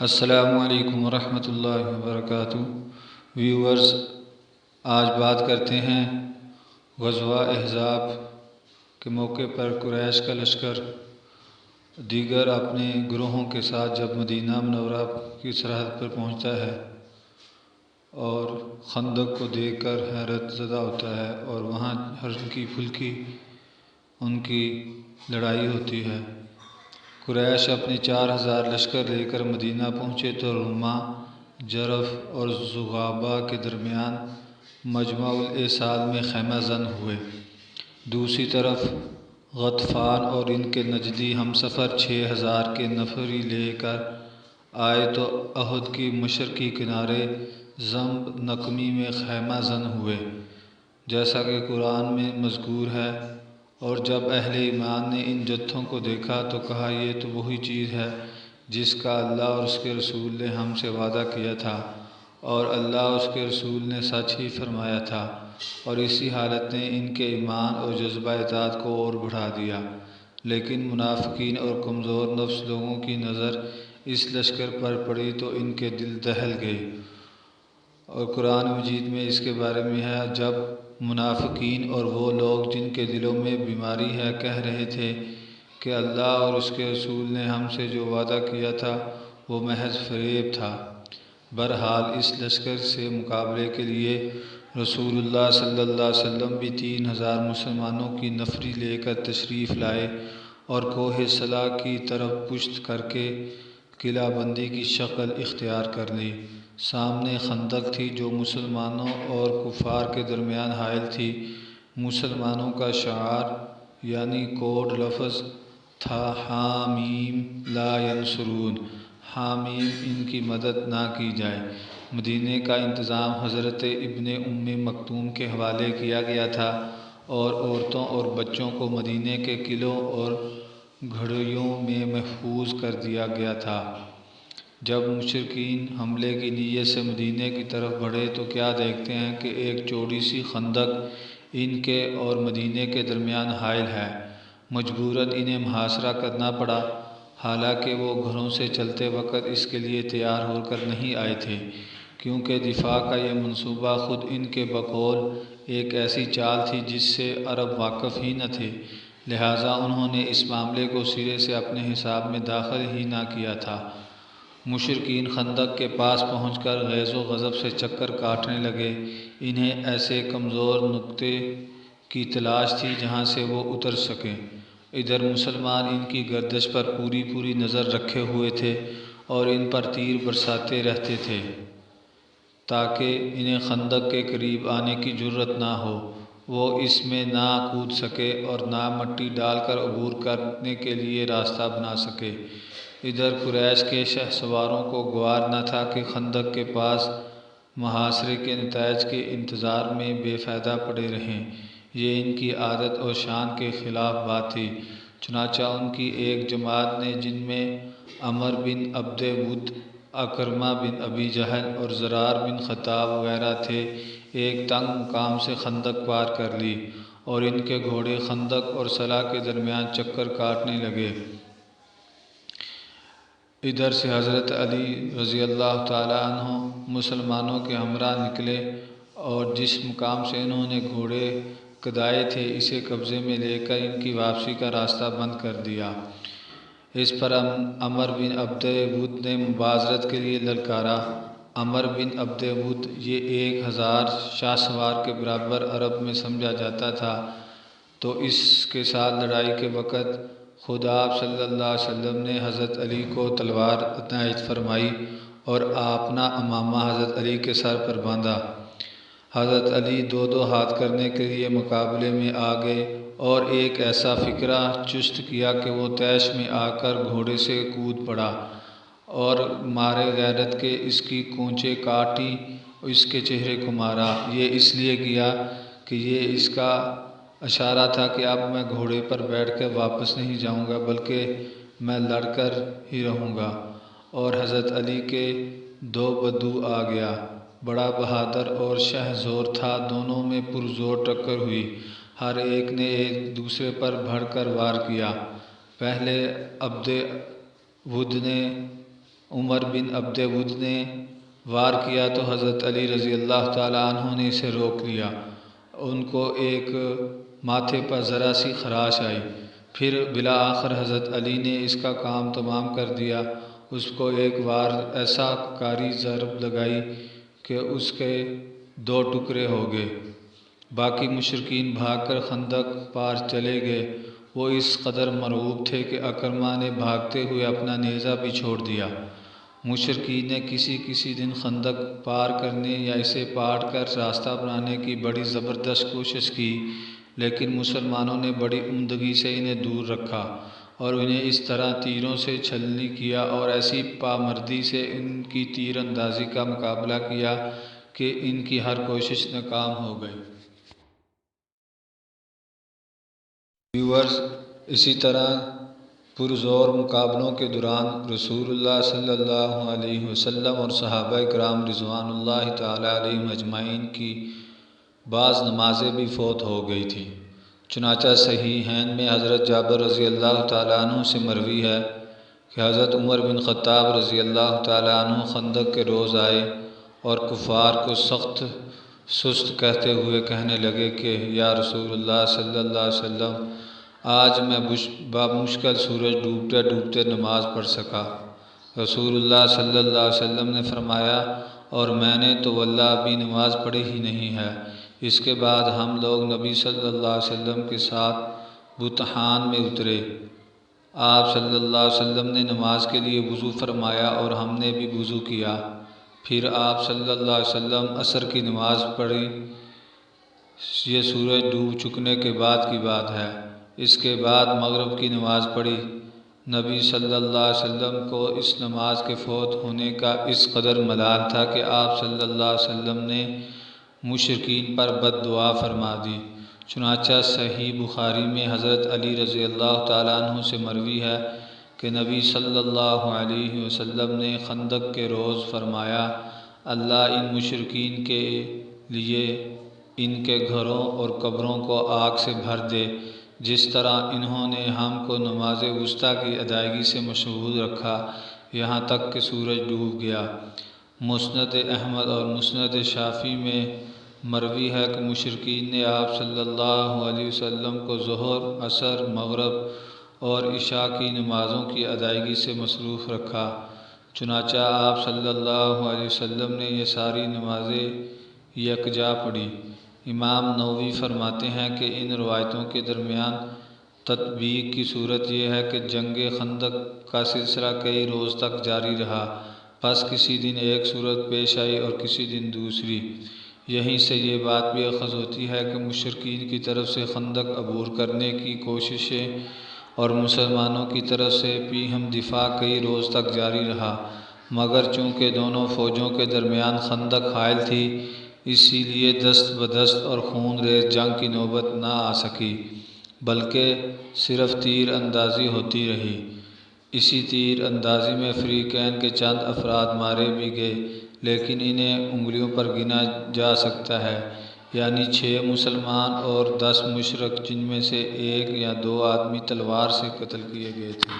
السلام علیکم ورحمۃ اللہ وبرکاتہ۔ ویورز، آج بات کرتے ہیں غزوہ احزاب کے موقع پر قریش کا لشکر دیگر اپنے گروہوں کے ساتھ جب مدینہ منورہ کی سرحد پر پہنچتا ہے اور خندق کو دیکھ کر حیرت زدہ ہوتا ہے اور وہاں ہلکی پھلکی ان کی لڑائی ہوتی ہے۔ قریش اپنی 4000 لشکر لے کر مدینہ پہنچے تو روما جرف اور زغابہ کے درمیان مجمع الاوصال میں خیمہ زن ہوئے۔ دوسری طرف غطفان اور ان کے نجدی ہمسفر 6000 کے نفری لے کر آئے تو احد کی مشرقی کنارے ضمب نقمی میں خیمہ زن ہوئے، جیسا کہ قرآن میں مذکور ہے۔ اور جب اہل ایمان نے ان جتھوں کو دیکھا تو کہا، یہ تو وہی چیز ہے جس کا اللہ اور اس کے رسول نے ہم سے وعدہ کیا تھا، اور اللہ اور اس کے رسول نے سچ ہی فرمایا تھا۔ اور اسی حالت نے ان کے ایمان اور جذبہ اطاعت کو اور بڑھا دیا۔ لیکن منافقین اور کمزور نفس لوگوں کی نظر اس لشکر پر پڑی تو ان کے دل دہل گئے۔ اور قرآن مجید میں اس کے بارے میں ہے، جب منافقین اور وہ لوگ جن کے دلوں میں بیماری ہے کہہ رہے تھے کہ اللہ اور اس کے رسول نے ہم سے جو وعدہ کیا تھا وہ محض فریب تھا۔ بہرحال اس لشکر سے مقابلے کے لیے رسول اللہ صلی اللہ علیہ وسلم بھی 3000 مسلمانوں کی نفری لے کر تشریف لائے اور کوہ صلا کی طرف پشت کر کے قلعہ بندی کی شکل اختیار کر لی۔ سامنے خندق تھی جو مسلمانوں اور کفار کے درمیان حائل تھی۔ مسلمانوں کا شعار یعنی کوڈ لفظ تھا، حامیم لا ینصرون، حامیم ان کی مدد نہ کی جائے۔ مدینے کا انتظام حضرت ابن ام مکتوم کے حوالے کیا گیا تھا اور عورتوں اور بچوں کو مدینے کے قلعوں اور گھڑیوں میں محفوظ کر دیا گیا تھا۔ جب مشرکین حملے کی نیت سے مدینے کی طرف بڑھے تو کیا دیکھتے ہیں کہ ایک چوڑی سی خندق ان کے اور مدینے کے درمیان حائل ہے۔ مجبوراً انہیں محاصرہ کرنا پڑا، حالانکہ وہ گھروں سے چلتے وقت اس کے لیے تیار ہو کر نہیں آئے تھے، کیونکہ دفاع کا یہ منصوبہ خود ان کے بقول ایک ایسی چال تھی جس سے عرب واقف ہی نہ تھے، لہٰذا انہوں نے اس معاملے کو سرے سے اپنے حساب میں داخل ہی نہ کیا تھا۔ مشرکین خندق کے پاس پہنچ کر غیظ و غضب سے چکر کاٹنے لگے۔ انہیں ایسے کمزور نقطے کی تلاش تھی جہاں سے وہ اتر سکیں۔ ادھر مسلمان ان کی گردش پر پوری نظر رکھے ہوئے تھے اور ان پر تیر برساتے رہتے تھے تاکہ انہیں خندق کے قریب آنے کی جرأت نہ ہو، وہ اس میں نہ کود سکے اور نہ مٹی ڈال کر عبور کرنے کے لیے راستہ بنا سکے۔ ادھر قریش کے شہسواروں کو گوار نہ تھا کہ خندق کے پاس محاصرے کے نتائج کے انتظار میں بے فائدہ پڑے رہیں، یہ ان کی عادت اور شان کے خلاف بات تھی۔ چنانچہ ان کی ایک جماعت نے، جن میں عمر بن عبد ود، عکرمہ بن ابی جہل اور زرار بن خطاب وغیرہ تھے، ایک تنگ مقام سے خندق پار کر لی اور ان کے گھوڑے خندق اور صلا کے درمیان چکر کاٹنے لگے۔ ادھر سے حضرت علی رضی اللہ تعالیٰ عنہ مسلمانوں کے ہمراہ نکلے اور جس مقام سے انہوں نے گھوڑے کدائے تھے اسے قبضے میں لے کر ان کی واپسی کا راستہ بند کر دیا۔ اس پر عمر بن عبد ود نے مبارزت کے لیے للکارا۔ عمر بن عبد ود یہ 1000 شاہسوار کے برابر عرب میں سمجھا جاتا تھا، تو اس کے ساتھ لڑائی کے وقت خود آپ صلی اللہ علیہ وسلم نے حضرت علی کو تلوار عنایت فرمائی اور اپنا عمامہ حضرت علی کے سر پر باندھا۔ حضرت علی 2 ہاتھ کرنے کے لیے مقابلے میں آ گئے اور ایک ایسا فقرہ چست کیا کہ وہ طیش میں آ کر گھوڑے سے کود پڑا اور مارے غیرت کے اس کی کونچیں کاٹی اور اس کے چہرے کو مارا۔ یہ اس لیے کیا کہ یہ اس کا اشارہ تھا کہ اب میں گھوڑے پر بیٹھ کر واپس نہیں جاؤں گا بلکہ میں لڑ کر ہی رہوں گا۔ اور حضرت علی کے 2 بدو آ گیا، بڑا بہادر اور شہ زور تھا، دونوں میں پرزور ٹکر ہوئی، ہر ایک نے ایک دوسرے پر بڑھ کر وار کیا۔ پہلے عبد ود نے عمر بن عبد ود نے وار کیا تو حضرت علی رضی اللہ تعالیٰ عنہ نے اسے روک لیا۔ ان کو ایک ماتھے پر ذرا سی خراش آئی، پھر بالآخر حضرت علی نے اس کا کام تمام کر دیا۔ اس کو ایک بار ایسا کاری ضرب لگائی کہ اس کے 2 ٹکڑے ہو گئے۔ باقی مشرکین بھاگ کر خندق پار چلے گئے۔ وہ اس قدر مرعوب تھے کہ اکرمہ نے بھاگتے ہوئے اپنا نیزہ بھی چھوڑ دیا۔ مشرکین نے کسی دن خندق پار کرنے یا اسے پاٹ کر راستہ بنانے کی بڑی زبردست کوشش کی، لیکن مسلمانوں نے بڑی عمدگی سے انہیں دور رکھا اور انہیں اس طرح تیروں سے چھلنی کیا اور ایسی پامردی سے ان کی تیر اندازی کا مقابلہ کیا کہ ان کی ہر کوشش ناکام ہو گئی۔ ویورز، اسی طرح پرزور مقابلوں کے دوران رسول اللہ صلی اللہ علیہ وسلم اور صحابہ کرام رضوان اللہ تعالیٰ علیہم اجمعین کی بعض نمازیں بھی فوت ہو گئی تھیں۔ چنانچہ صحیحین میں حضرت جابر رضی اللہ تعالیٰ عنہ سے مروی ہے کہ حضرت عمر بن خطاب رضی اللہ تعالیٰ عنہ خندق کے روز آئے اور کفار کو سخت سست کہتے ہوئے کہنے لگے کہ یا رسول اللہ صلی اللہ علیہ وسلم، آج میں بمشکل سورج ڈوبتے ڈوبتے نماز پڑھ سکا۔ رسول اللہ صلی اللہ علیہ وسلم نے فرمایا، اور میں نے تو واللہ ابھی نماز پڑھی ہی نہیں ہے۔ اس کے بعد ہم لوگ نبی صلی اللہ علیہ وسلم کے ساتھ بطحان میں اترے۔ آپ صلی اللہ علیہ وسلم نے نماز کے لیے وضو فرمایا اور ہم نے بھی وضو کیا۔ پھر آپ صلی اللہ علیہ وسلم عصر کی نماز پڑھی۔ یہ سورج ڈوب چکنے کے بعد کی بات ہے۔ اس کے بعد مغرب کی نماز پڑھی۔ نبی صلی اللہ علیہ وسلم کو اس نماز کے فوت ہونے کا اس قدر ملال تھا کہ آپ صلی اللہ علیہ وسلم نے مشرکین پر بد دعا فرما دی۔ چنانچہ صحیح بخاری میں حضرت علی رضی اللہ تعالیٰ عنہ سے مروی ہے کہ نبی صلی اللہ علیہ وسلم نے خندق کے روز فرمایا، اللہ ان مشرکین کے لیے ان کے گھروں اور قبروں کو آگ سے بھر دے، جس طرح انہوں نے ہم کو نماز وسطیٰ کی ادائیگی سے مشغول رکھا یہاں تک کہ سورج ڈوب گیا۔ مسند احمد اور مسند شافعی میں مروی ہے کہ مشرکین نے آپ صلی اللہ علیہ وسلم کو ظہر، عصر، مغرب اور عشاء کی نمازوں کی ادائیگی سے مصروف رکھا۔ چنانچہ آپ صلی اللہ علیہ وسلم نے یہ ساری نمازیں یکجا پڑھی۔ امام نووی فرماتے ہیں کہ ان روایتوں کے درمیان تطبیق کی صورت یہ ہے کہ جنگ خندق کا سلسلہ کئی روز تک جاری رہا، پس کسی دن ایک صورت پیش آئی اور کسی دن دوسری۔ یہیں سے یہ بات بھی اخذ ہوتی ہے کہ مشرکین کی طرف سے خندق عبور کرنے کی کوششیں اور مسلمانوں کی طرف سے پیہم دفاع کئی روز تک جاری رہا، مگر چونکہ دونوں فوجوں کے درمیان خندق حائل تھی، اسی لیے دست بدست اور خون ریز جنگ کی نوبت نہ آ سکی، بلکہ صرف تیر اندازی ہوتی رہی۔ اسی تیر اندازی میں فریقین کے چند افراد مارے بھی گئے، لیکن انہیں انگلیوں پر گنا جا سکتا ہے، یعنی 6 مسلمان اور 10 مشرک، جن میں سے 1 یا 2 آدمی تلوار سے قتل کیے گئے تھے۔